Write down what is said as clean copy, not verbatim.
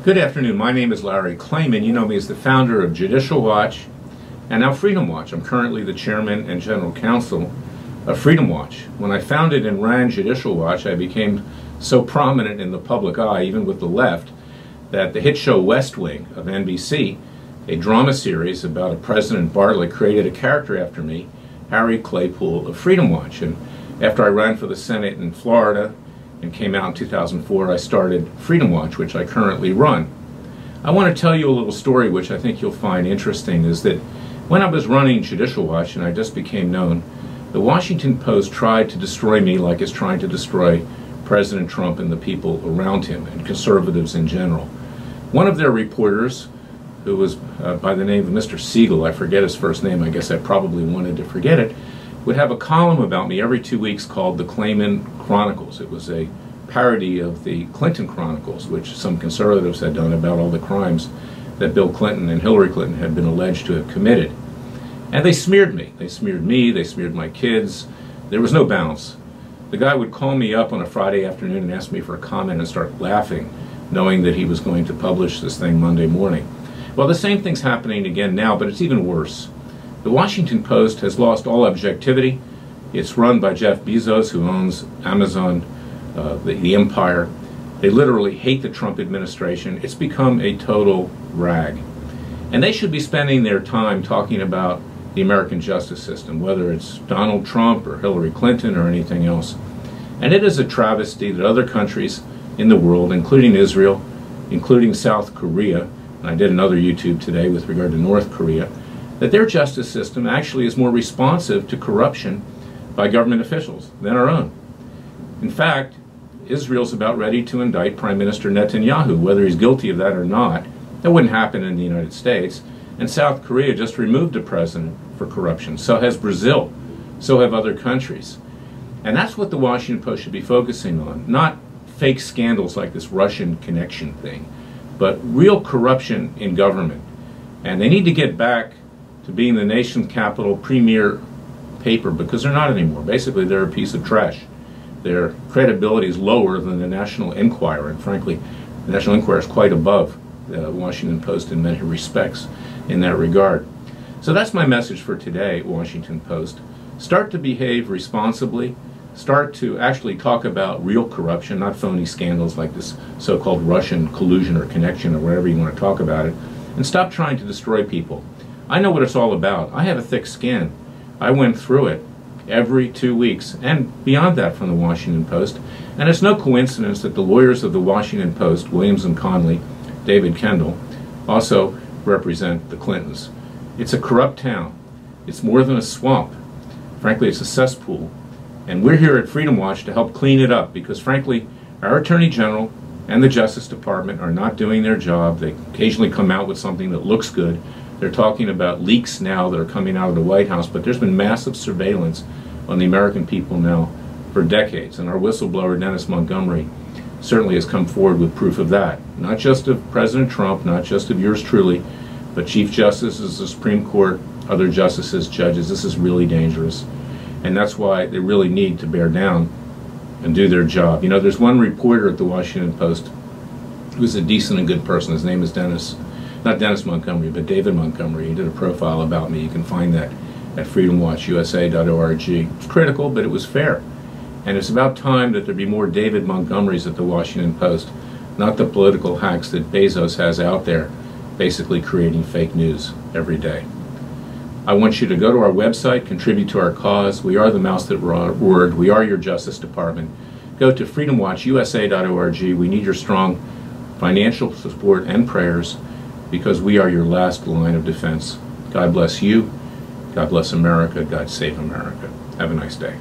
Good afternoon. My name is Larry Klayman. You know me as the founder of Judicial Watch and now Freedom Watch. I'm currently the chairman and general counsel of Freedom Watch. When I founded and ran Judicial Watch, I became so prominent in the public eye, even with the left, that the hit show West Wing of NBC, a drama series about a President Bartlett, created a character after me, Harry Claypool of Freedom Watch. And after I ran for the Senate in Florida and came out in 2004, I started Freedom Watch, which I currently run. I want to tell you a little story which I think you'll find interesting, is that when I was running Judicial Watch and I just became known, the Washington Post tried to destroy me like it's trying to destroy President Trump and the people around him and conservatives in general. One of their reporters, who was by the name of Mr. Siegel, I forget his first name, I guess I probably wanted to forget it, would have a column about me every 2 weeks called the Klayman Chronicles. It was a parody of the Clinton Chronicles, which some conservatives had done about all the crimes that Bill Clinton and Hillary Clinton had been alleged to have committed. And they smeared me. They smeared me, they smeared my kids. There was no balance. The guy would call me up on a Friday afternoon and ask me for a comment and start laughing, knowing that he was going to publish this thing Monday morning. Well, the same thing's happening again now, but it's even worse. The Washington Post has lost all objectivity. It's run by Jeff Bezos, who owns Amazon, the empire. They literally hate the Trump administration. It's become a total rag. And they should be spending their time talking about the American justice system, whether it's Donald Trump or Hillary Clinton or anything else. And it is a travesty that other countries in the world, including Israel, including South Korea, and I did another YouTube today with regard to North Korea, that their justice system actually is more responsive to corruption by government officials than our own. In fact, Israel's about ready to indict Prime Minister Netanyahu, whether he's guilty of that or not. That wouldn't happen in the United States. And South Korea just removed a president for corruption. So has Brazil. So have other countries. And that's what the Washington Post should be focusing on. Not fake scandals like this Russian connection thing, but real corruption in government. And they need to get back to being the nation's capital premier paper, because they're not anymore. Basically, they're a piece of trash. Their credibility is lower than the National Enquirer, and frankly, the National Enquirer is quite above the Washington Post in many respects in that regard. So that's my message for today, Washington Post. Start to behave responsibly. Start to actually talk about real corruption, not phony scandals like this so-called Russian collusion or connection or whatever you want to talk about it, and stop trying to destroy people. I know what it's all about. I have a thick skin. I went through it every 2 weeks and beyond that from the Washington Post. And it's no coincidence that the lawyers of the Washington Post, Williams and Conley, David Kendall, also represent the Clintons. It's a corrupt town. It's more than a swamp. Frankly, it's a cesspool. And we're here at Freedom Watch to help clean it up, because frankly, our Attorney General and the Justice Department are not doing their job. They occasionally come out with something that looks good. They're talking about leaks now that are coming out of the White House, but there's been massive surveillance on the American people now for decades. And our whistleblower, Dennis Montgomery, certainly has come forward with proof of that. Not just of President Trump, not just of yours truly, but Chief Justices of the Supreme Court, other justices, judges. This is really dangerous. And that's why they really need to bear down and do their job. You know, there's one reporter at the Washington Post who's a decent and good person. His name is not Dennis Montgomery, but David Montgomery. He did a profile about me. You can find that at freedomwatchusa.org. It's critical, but it was fair. And it's about time that there be more David Montgomerys at the Washington Post, not the political hacks that Bezos has out there, basically creating fake news every day. I want you to go to our website, contribute to our cause. We are the mouse that roared. We are your Justice Department. Go to freedomwatchusa.org. We need your strong financial support and prayers, because we are your last line of defense. God bless you. God bless America. God save America. Have a nice day.